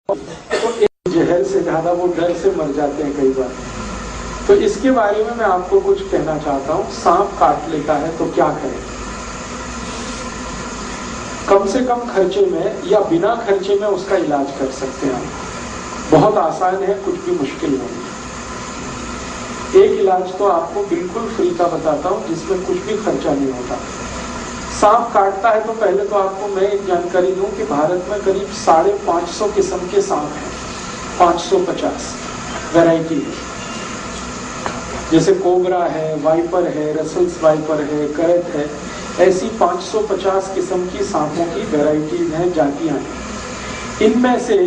तो एक जहर से ज्यादा वो डर से मर जाते हैं कई बार। तो इसके बारे में मैं आपको कुछ कहना चाहता हूँ। सांप काट लेता है तो क्या करें? कम से कम खर्चे में या बिना खर्चे में उसका इलाज कर सकते हैं। बहुत आसान है, कुछ भी मुश्किल नहीं। एक इलाज तो आपको बिल्कुल फ्री का बताता हूँ जिसमें कुछ भी खर्चा नहीं होता। सांप काटता है तो पहले तो आपको मैं एक जानकारी दूं कि भारत में करीब 550 किस्म के सांप हैं। 550 वैरायटी है, जैसे कोबरा है, वाइपर है, रसल्स वाइपर है, करत है। ऐसी 550 किस्म की सांपों की वैरायटीज हैं, जातियां हैं। इनमें से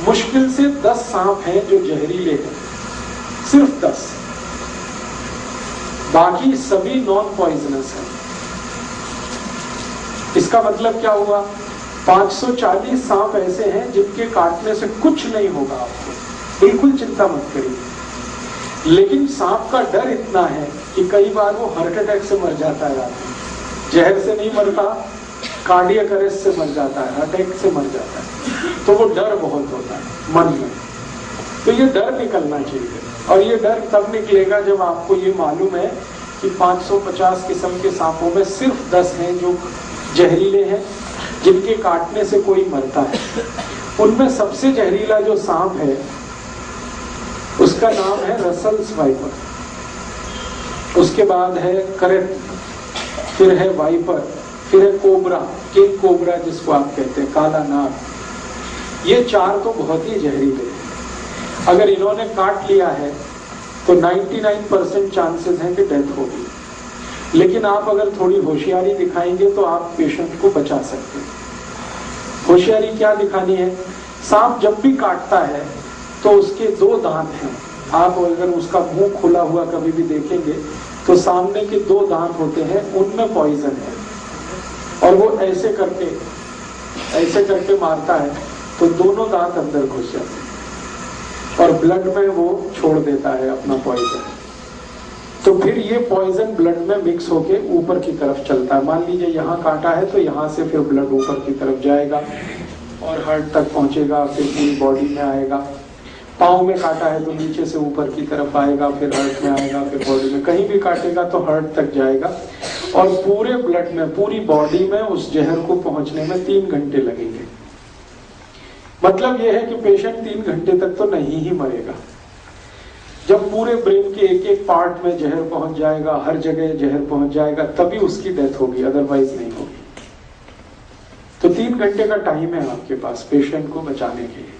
मुश्किल से 10 सांप हैं जो जहरीले हैं, सिर्फ 10। बाकी सभी नॉन पॉइजनस हैं। इसका मतलब क्या हुआ? 540 सांप ऐसे हैं जिनके काटने से कुछ नहीं होगा आपको, बिल्कुल चिंता मत करिए। लेकिन सांप का डर इतना है कि कई बार वो हार्ट अटैक से मर जाता है आदमी। जहर से नहीं मरता, कार्डियक अरेस्ट से मर जाता है, अटैक से मर जाता है। तो वो डर बहुत होता है मन में। तो ये डर निकलना चाहिए, और ये डर तब निकलेगा जब आपको ये मालूम है कि 550 किस्म के सांपों में सिर्फ 10 हैं जो जहरीले हैं, जिनके काटने से कोई मरता है। उनमें सबसे जहरीला जो सांप है उसका नाम है रसल्स वाइपर, उसके बाद है करट, फिर है वाइपर, फिर है कोबरा, किंग कोबरा जिसको आप कहते हैं, काला नाग। ये 4 तो बहुत ही जहरीले हैं। अगर इन्होंने काट लिया है तो 99% चांसेस हैं कि डेथ होगी। लेकिन आप अगर थोड़ी होशियारी दिखाएंगे तो आप पेशेंट को बचा सकते हैं। होशियारी क्या दिखानी है? सांप जब भी काटता है तो उसके 2 दांत हैं। आप अगर उसका मुंह खुला हुआ कभी भी देखेंगे तो सामने के 2 दांत होते हैं, उनमें पॉइजन है, और वो ऐसे करके मारता है तो दोनों दांत अंदर घुस जाते हैं और ब्लड में वो छोड़ देता है अपना पॉइजन। तो फिर ये पॉइजन ब्लड में मिक्स होके ऊपर की तरफ चलता है। मान लीजिए यहाँ काटा है तो यहाँ से फिर ब्लड ऊपर की तरफ जाएगा और हार्ट तक पहुंचेगा, फिर पूरी बॉडी में आएगा। पाँव में काटा है तो नीचे से ऊपर की तरफ आएगा, फिर हार्ट में आएगा, फिर बॉडी में। कहीं भी काटेगा तो हार्ट तक जाएगा, और पूरे ब्लड में, पूरी बॉडी में उस जहर को पहुंचने में 3 घंटे लगेंगे। मतलब यह है कि पेशेंट 3 घंटे तक तो नहीं ही मरेगा। जब पूरे ब्रेन के एक एक पार्ट में जहर पहुंच जाएगा, हर जगह जहर पहुंच जाएगा, तभी उसकी डेथ होगी, अदरवाइज नहीं होगी। तो 3 घंटे का टाइम है आपके पास पेशेंट को बचाने के लिए।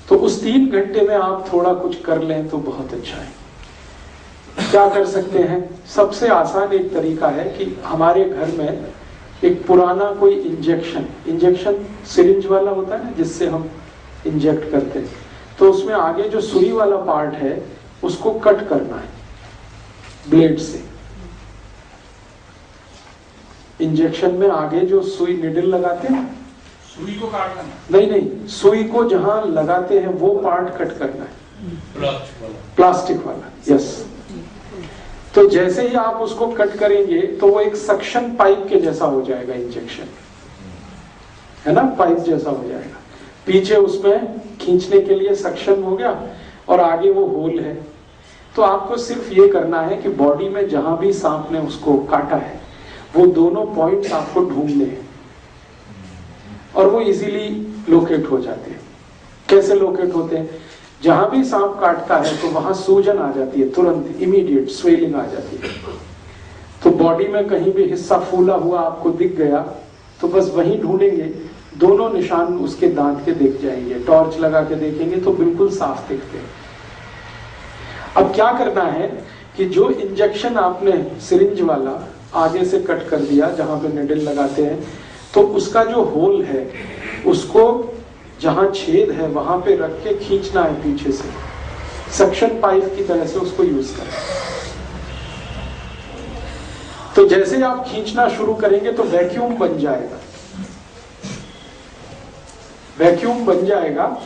तो उस 3 घंटे में आप थोड़ा कुछ कर लें तो बहुत अच्छा है। क्या कर सकते हैं? सबसे आसान एक तरीका है कि हमारे घर में एक पुराना कोई इंजेक्शन सिरिंज वाला होता है ना, जिससे हम इंजेक्ट करते हैं, तो उसमें आगे जो सुई वाला पार्ट है उसको कट करना है ब्लेड से। इंजेक्शन में आगे जो सुई निडल लगाते हैं, सुई को काटना नहीं, सुई को जहां लगाते हैं वो पार्ट कट करना है, प्लास्टिक वाला। यस। तो जैसे ही आप उसको कट करेंगे तो वो एक सक्शन पाइप के जैसा हो जाएगा, इंजेक्शन है ना, पाइप जैसा हो जाएगा। पीछे उसमें खींचने के लिए सक्शन हो गया और आगे वो होल है। तो आपको सिर्फ ये करना है कि बॉडी में जहां भी सांप ने उसको काटा है वो दोनों पॉइंट्स आपको ढूंढने हैं, और वो इजीली लोकेट हो जाते हैं। कैसे लोकेट होते हैं? जहां भी सांप काटता है तो वहां सूजन आ जाती है, तुरंत इमीडिएट स्वेलिंग आ जाती है। तो बॉडी में कहीं भी हिस्सा फूला हुआ आपको दिख गया तो बस वहीं ढूंढेंगे, दोनों निशान उसके दांत के दिख जाएंगे। टॉर्च लगा के देखेंगे तो बिल्कुल साफ दिखते हैं। अब क्या करना है कि जो इंजेक्शन आपने सिरिंज वाला आगे से कट कर दिया जहां पे निडल लगाते हैं, तो उसका जो होल है उसको जहां छेद है वहां पे रख के खींचना है पीछे से, सक्शन पाइप की तरह से उसको यूज करें। तो जैसे आप खींचना शुरू करेंगे तो वैक्यूम बन जाएगा, वैक्यूम बन जाएगा।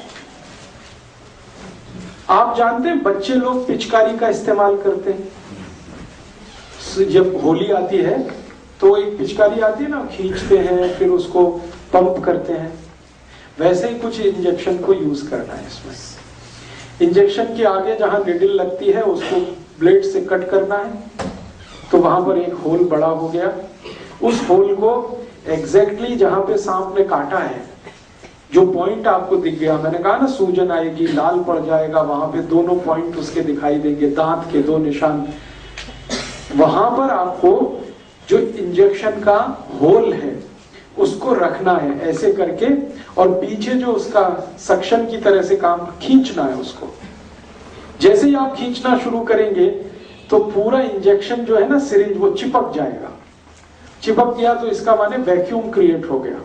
आप जानते हैं बच्चे लोग पिचकारी का इस्तेमाल करते हैं। जब होली आती है तो एक पिचकारी आती है ना, खींचते हैं, फिर उसको पंप करते हैं। वैसे ही कुछ इंजेक्शन को यूज करना है इसमें। इंजेक्शन के आगे जहां निडल लगती है उसको ब्लेड से कट करना है, तो वहां पर एक होल बड़ा हो गया। उस होल को एग्जैक्टली जहां पे सांप ने काटा है, जो पॉइंट आपको दिख गया, मैंने कहा ना सूजन आएगी, लाल पड़ जाएगा, वहां पे दोनों पॉइंट उसके दिखाई देंगे, दांत के 2 निशान, वहां पर आपको जो इंजेक्शन का होल है उसको रखना है ऐसे करके, और पीछे जो उसका सक्शन की तरह से काम खींचना है उसको। जैसे ही आप खींचना शुरू करेंगे तो पूरा इंजेक्शन जो है ना सिरिंज, वो चिपक जाएगा। चिपक गया तो इसका माने वैक्यूम क्रिएट हो गया।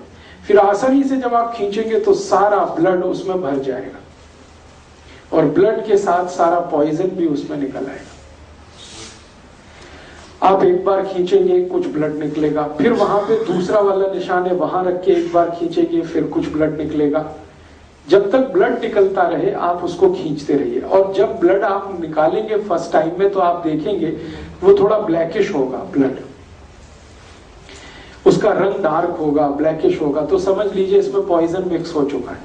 फिर आसानी से जब आप खींचेंगे तो सारा ब्लड उसमें भर जाएगा, और ब्लड के साथ सारा पॉइजन भी उसमें निकल आएगा। आप एक बार खींचेंगे, कुछ ब्लड निकलेगा, फिर वहां पे दूसरा वाला निशान है, वहां रख के एक बार खींचेंगे, फिर कुछ ब्लड निकलेगा। जब तक ब्लड निकलता रहे आप उसको खींचते रहिए, और जब ब्लड आप निकालेंगे फर्स्ट टाइम में तो आप देखेंगे वो थोड़ा ब्लैकिश होगा, ब्लड उसका रंग डार्क होगा, ब्लैकिश होगा, तो समझ लीजिए इसमें पॉइजन मिक्स हो चुका है,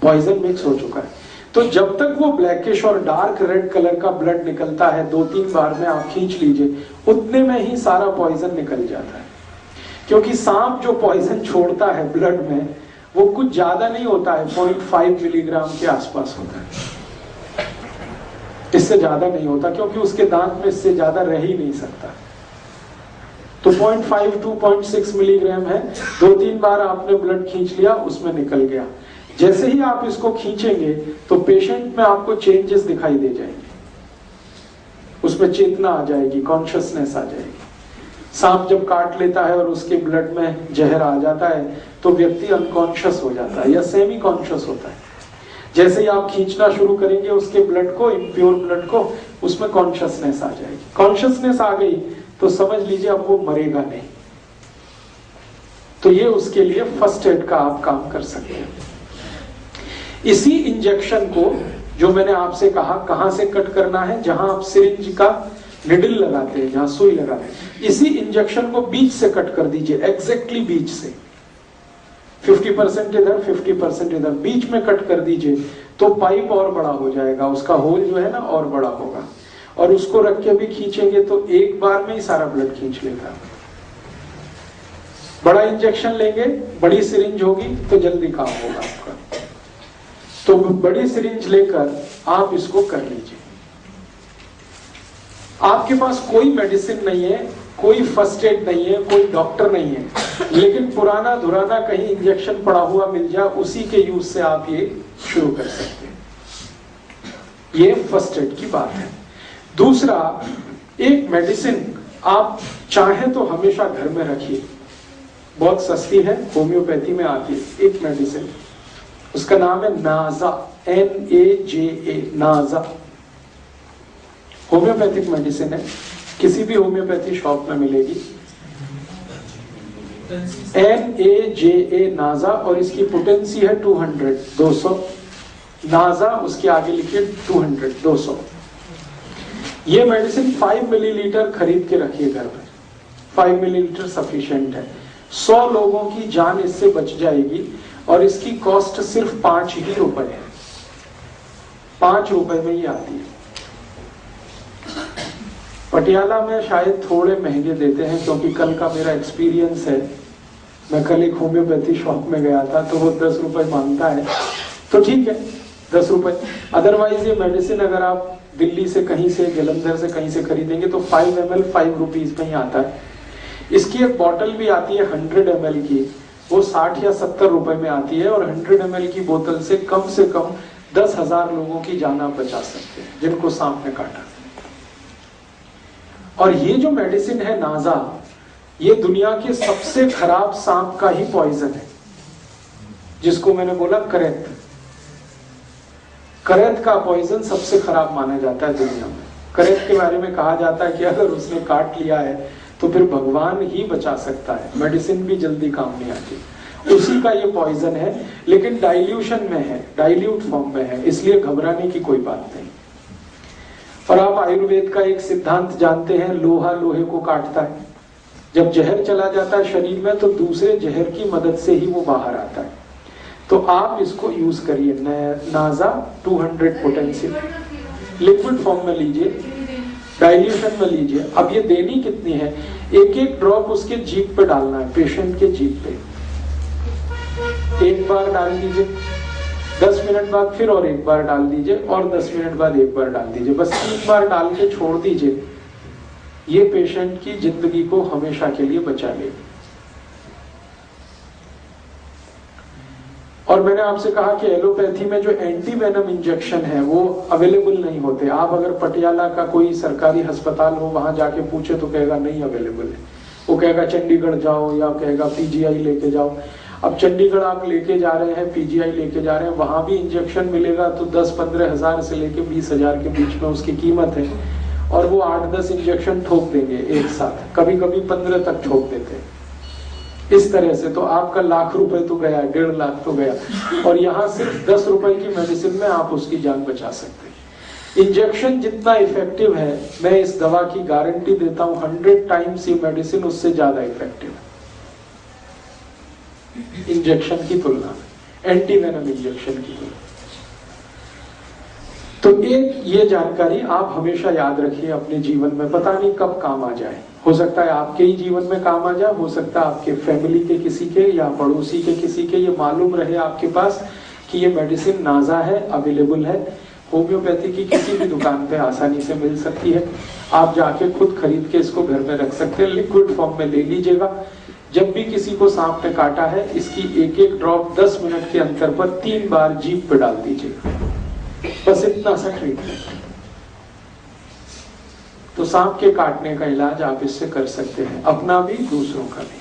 पॉइजन मिक्स हो चुका है। तो जब तक वो ब्लैकिश और डार्क रेड कलर का ब्लड निकलता है, 2-3 बार में आप खींच लीजिए, उतने में ही सारा पॉइजन निकल जाता है। क्योंकि सांप जो पॉइजन छोड़ता है ब्लड में वो कुछ ज्यादा नहीं होता है, 0.5 मिलीग्राम के आसपास होता है, इससे ज्यादा नहीं होता, क्योंकि उसके दांत में इससे ज्यादा रह ही नहीं सकता। तो 0.5 to 0.6 मिलीग्राम है। 2-3 बार आपने ब्लड खींच लिया, उसमें निकल गया। जैसे ही आप इसको खींचेंगे तो पेशेंट में आपको चेंजेस दिखाई दे जाएंगे, उसमें चेतना आ जाएगी, कॉन्शियसनेस आ जाएगी। सांप जब काट लेता है और उसके ब्लड में जहर आ जाता है तो व्यक्ति अनकॉन्शियस हो जाता है या सेमी कॉन्शियस होता है। जैसे ही आप खींचना शुरू करेंगे उसके ब्लड को, इम्प्योर ब्लड को, उसमें कॉन्शियसनेस आ जाएगी। कॉन्शियसनेस आ गई तो समझ लीजिए अब वो मरेगा नहीं। तो ये उसके लिए फर्स्ट एड का आप काम कर सकते हैं। इसी इंजेक्शन को जो मैंने आपसे कहा कहां से कट करना है, जहां आप सिरिंज का निडल लगाते हैं, जहां सुई लगाते हैं, इसी इंजेक्शन को बीच से कट कर दीजिए, एग्जैक्टली बीच से। 50% इधर, 50% इधर, बीच में कट कर दीजिए तो पाइप और बड़ा हो जाएगा, उसका होल जो है ना और बड़ा होगा। और उसको रख के भी खींचेंगे तो एक बार में ही सारा ब्लड खींच लेगा। बड़ा इंजेक्शन लेंगे, बड़ी सिरिंज होगी तो जल्दी काम होगा आपका। तो बड़ी सिरिंज लेकर आप इसको कर लीजिए। आपके पास कोई मेडिसिन नहीं है, कोई फर्स्ट एड नहीं है, कोई डॉक्टर नहीं है, लेकिन पुराना धुराना कहीं इंजेक्शन पड़ा हुआ मिल जाए, उसी के यूज से आप ये शुरू कर सकते हैं। ये फर्स्ट एड की बात है। दूसरा, एक मेडिसिन आप चाहें तो हमेशा घर में रखिए, बहुत सस्ती है, होम्योपैथी में आती है एक मेडिसिन, उसका नाम है नाजा, NAJA, नाजा। होम्योपैथिक मेडिसिन है, किसी भी होम्योपैथी शॉप में मिलेगी। NAJA, नाजा, और इसकी पोटेंसी है 200। नाजा उसके आगे लिखिए 200। ये मेडिसिन 5 मिलीलीटर खरीद के रखिए घर में, 5 मिलीलीटर सफिशिएंट है। 100 लोगों की जान इससे बच जाएगी, और इसकी कॉस्ट सिर्फ 5 ही रुपए है, 5 रुपए में ही आती है। पटियाला में शायद थोड़े महंगे देते हैं, क्योंकि कल का मेरा एक्सपीरियंस है, मैं कल एक होम्योपैथी शॉप में गया था तो वो 10 रुपए मांगता है, तो ठीक है 10 रुपए। अदरवाइज ये मेडिसिन अगर आप दिल्ली से कहीं से, जलंधर से कहीं से खरीदेंगे तो 5 ml 5 रुपीज में ही आता है। इसकी एक बॉटल भी आती है 100 ml की, वो 60 या 70 रुपए में आती है, और 100 ml की बोतल से कम 10,000 लोगों की जान आप बचा सकते हैं जिनको सांप ने काटा। और ये जो मेडिसिन है नाजा, ये दुनिया के सबसे खराब सांप का ही पॉइजन है, जिसको मैंने बोला करेत। करेत का पॉइजन सबसे खराब माना जाता है दुनिया में। करेत के बारे में कहा जाता है कि अगर उसने काट लिया है तो फिर भगवान ही बचा सकता है, मेडिसिन भी जल्दी काम नहीं आती। उसी का ये पॉइजन है, लेकिन डाइल्यूशन में है, डाइल्यूट फॉर्म में है, इसलिए घबराने की कोई बात नहीं। और आप आयुर्वेद का एक सिद्धांत जानते हैं, लोहा लोहे को काटता है। जब जहर चला जाता है शरीर में तो दूसरे जहर की मदद से ही वो बाहर आता है। तो आप इसको यूज करिए। नाजा 200 पोटेंसी लिक्विड फॉर्म में लीजिए, डाइल्यूशन में लीजिए। अब ये देनी कितनी है, एक एक ड्रॉप उसके जीभ पे डालना है, पेशेंट के जीभ पे। एक बार डाल दीजिए, 10 मिनट बाद फिर और एक बार डाल दीजिए, और 10 मिनट बाद एक बार डाल दीजिए। बस 3 बार डाल के छोड़ दीजिए। ये पेशेंट की जिंदगी को हमेशा के लिए बचा लेगी। और मैंने आपसे कहा कि एलोपैथी में जो एंटी वेनम इंजेक्शन है वो अवेलेबल नहीं होते। आप अगर पटियाला का कोई सरकारी अस्पताल हो, वहां जाके पूछे तो कहेगा नहीं अवेलेबल है। वो कहेगा चंडीगढ़ जाओ, या कहेगा पीजीआई लेके जाओ। अब चंडीगढ़ आप लेके जा रहे हैं, पीजीआई लेके जा रहे हैं, वहां भी इंजेक्शन मिलेगा तो 10-15 हजार से लेके 20 हजार के बीच में उसकी कीमत है। और वो 8-10 इंजेक्शन ठोक देंगे एक साथ, कभी कभी 15 तक ठोक देते हैं। इस तरह से तो आपका लाख रुपए तो गया, 1.5 लाख तो गया। और यहाँ सिर्फ 10 रुपए की मेडिसिन में आप उसकी जान बचा सकते हैं। इंजेक्शन जितना इफेक्टिव है, मैं इस दवा की गारंटी देता हूं 100 टाइम्स ये मेडिसिन उससे ज्यादा इफेक्टिव है इंजेक्शन की तुलना में, एंटी वेनम इंजेक्शन की तुलना। तो एक ये जानकारी आप हमेशा याद रखिए अपने जीवन में, पता नहीं कब काम आ जाए। हो सकता है आपके ही जीवन में काम आ जाए, हो सकता है आपके फैमिली के किसी के या पड़ोसी के किसी के ये मालूम रहे आपके पास कि ये मेडिसिन नाजा है, अवेलेबल है। होम्योपैथी की किसी भी दुकान पे आसानी से मिल सकती है। आप जाके खुद खरीद के इसको घर में रख सकते हैं, लिक्विड फॉर्म में ले लीजिएगा। जब भी किसी को सांप ने काटा है, इसकी एक एक ड्रॉप 10 मिनट के अंतर पर 3 बार जीभ पे डाल दीजिएगा। बस इतना सा ट्रीटमेंट। तो सांप के काटने का इलाज आप इससे कर सकते हैं, अपना भी दूसरों का भी।